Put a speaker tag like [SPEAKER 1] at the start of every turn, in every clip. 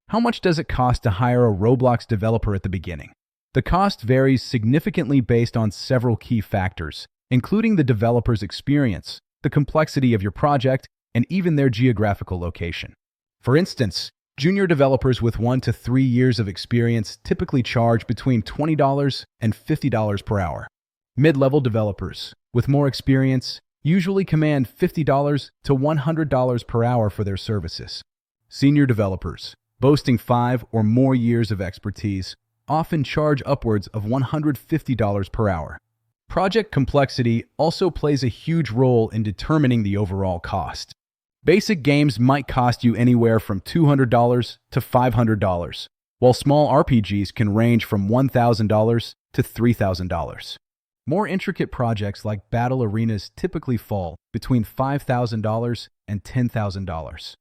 [SPEAKER 1] How much does it cost to hire a Roblox developer at the beginning? The cost varies significantly based on several key factors, including the developer's experience, the complexity of your project, and even their geographical location. For instance, junior developers with 1 to 3 years of experience typically charge between $20 and $50 per hour. Mid-level developers with more experience usually command $50 to $100 per hour for their services. Senior developers, boasting 5 or more years of expertise, often charge upwards of $150 per hour. Project complexity also plays a huge role in determining the overall cost. Basic games might cost you anywhere from $200 to $500, while small RPGs can range from $1,000 to $3,000. More intricate projects like battle arenas typically fall between $5,000 and $10,000.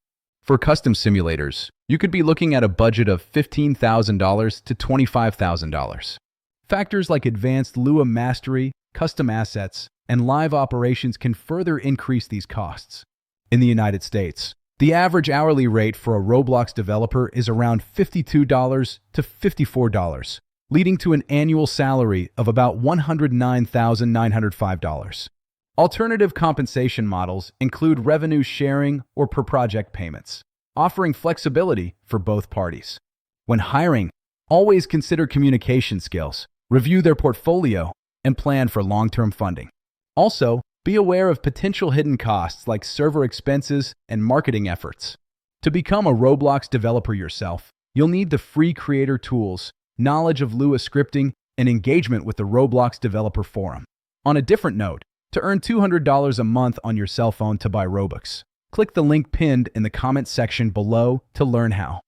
[SPEAKER 1] For custom simulators, you could be looking at a budget of $15,000 to $25,000. Factors like advanced Lua mastery, custom assets, and live operations can further increase these costs. In the United States, the average hourly rate for a Roblox developer is around $52 to $54, leading to an annual salary of about $109,905. Alternative compensation models include revenue sharing or per-project payments, offering flexibility for both parties. When hiring, always consider communication skills, review their portfolio, and plan for long-term funding. Also, be aware of potential hidden costs like server expenses and marketing efforts. To become a Roblox developer yourself, you'll need the free creator tools, knowledge of Lua scripting, and engagement with the Roblox developer forum. On a different note, to earn $200 a month on your cell phone to buy Robux, click the link pinned in the comment section below to learn how.